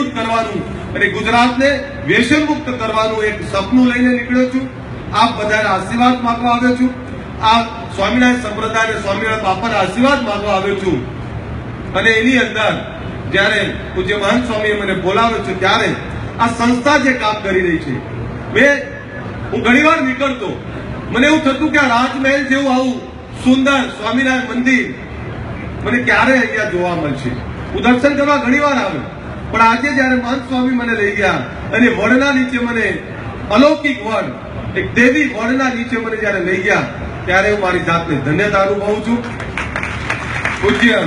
મજબૂત કરવાનું અને ગુજરાતને વ્યસન મુક્ત કરવાનું એક સપનું લઈને નીકળ્યો છું. આપ બધાના આશીર્વાદ માંગવા આવ્યો છું. આ સ્વામિનારાયણ સંપ્રદાય સ્વામિનારાયણ બાપાના આશીર્વાદ માંગવા આવ્યો છું. અને એની અંદર જયારે પૂજ્ય મહંત સ્વામીએ મને બોલાવ્યો છે ત્યારે આ સંસ્થા જે કામ કરી રહી છે, હું ઘણીવાર નીકળતો, મને એવું થતું કે આ રાજમહેલ જેવું આવું સુંદર સ્વામિનારાયણ મંદિર મને ક્યારે અહીંયા જોવા મળશે. હું દર્શન કરવા ઘણીવાર આવ્યો, પણ આજે જયારે મહંત સ્વામી મને લઈ ગયા અને વડના નીચે મને અલૌકિક વડ, એક દેવી વડના નીચે મને જયારે લઈ ગયા ત્યારે હું મારી જાતને ધન્યતા અનુભવું છું. પૂજ્ય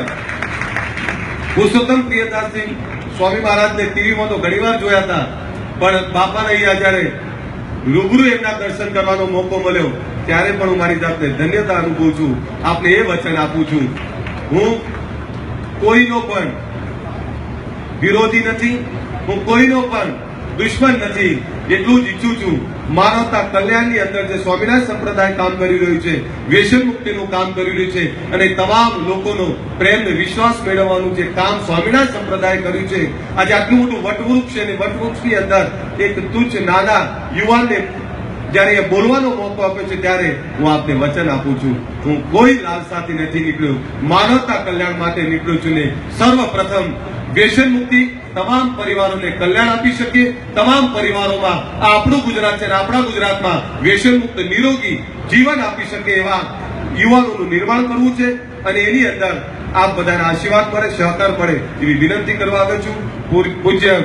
પુરુષોત્તમ પ્રિયદાસજી સ્વામી મહારાજને ટીવીમાં તો ઘણીવાર જોયા હતા, પણ બાપાને અહીંયા જયારે રૂબરૂ એમના દર્શન કરવાનો મોકો મળ્યો ત્યારે પણ હું મારી જાતને ધન્યતા અનુભવું છું. આપને એ વચન આપું છું, હું કોઈનો પણ વિરોધી નથી, હું કોઈનો પણ દુશ્મન નથી. એટલું જ ઈચ્છું છું માનવતા કલ્યાણની અંદર જે સ્વામિનારાયણ સંપ્રદાય કામ કરી રહ્યું છે, વ્યસન મુક્તિનું કામ કરી રહ્યું છે અને તમામ લોકોનો પ્રેમ ને વિશ્વાસ મેળવવાનું જે કામ સ્વામિનારાયણ સંપ્રદાય કર્યું છે. આજે આટલું મોટું વટવૃક્ષ છે અને વટવૃક્ષની અંદર એક તુચ્છ નાના યુવાનને જયારે એ બોલવાનો મોકો આપ્યો છે ત્યારે હું આપને વચન આપું છું, હું કોઈ લાલસાથી નથી નીકળ્યો, માનવતા કલ્યાણ માટે નીકળ્યો છું ને સર્વપ્રથમ વ્યસન મુક્તિ તમામ પરિવારોને કલ્યાણ આપી શકીએ, તમામ પરિવારોમાં આપણું ગુજરાત છે અને આપણા ગુજરાતમાં વ્યસન મુક્ત નિરોગી જીવન આપી શકે એવા યુવાનોનું નિર્માણ કરવું છે. અને એની અંદર આપ બધાના આશીર્વાદ મળે, સહકાર મળે એવી વિનંતી કરવા આવ્યો છું. પૂજ્ય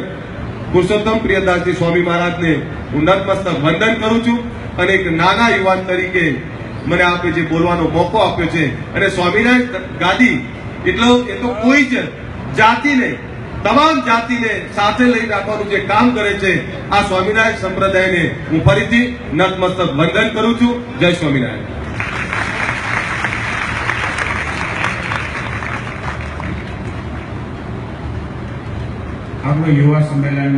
પુરુષોત્તમ પ્રિયદાસજી સ્વામી મહારાજને હું નતમસ્તક વંદન કરું છું અને એક નાના યુવાન તરીકે મને આપે જે બોલવાનો મોકો આપ્યો છે. અને સ્વામિનારાયણ ગાદી એટલો એ તો કોઈ જ જાતિને, તમામ જાતિને સાથે લઈ રાખવાનું જે કામ કરે છે, આ સ્વામિનારાયણ સંપ્રદાયને હું ફરીથી નતમસ્તક વંદન કરું છું. જય સ્વામિનારાયણ. આપણું યુવા સંમેલન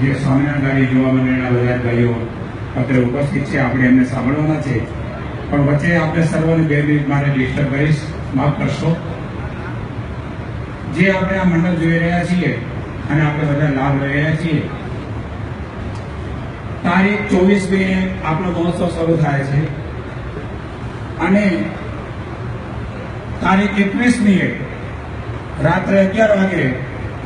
જે સ્વામિનારાયણ ગાડી યુવા મંડળના બધા ભાઈઓ અત્રે ઉપસ્થિત છે, આપણે એમને સાંભળવાના છે, પણ વચ્ચે આપણે સર્વને 2 મિનિટ માટે ડિસ્ટર્બ કરીશ, માફ કરશો. જે આપણે આ મંડળ જોઈ રહ્યા છીએ અને આપણે બધા લાભ લઈ રહ્યા છીએ, તારીખ 24મી આપણો મહોત્સવ શરૂ થાય છે અને તારીખ 21મી રાત્રે 11 વાગે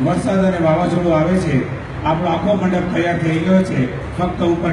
વરસાદ અને વાવાઝોડું આવે છે. આપણો આખો મંડપ તૈયાર થઈ ગયો છે, ફક્ત ઉપર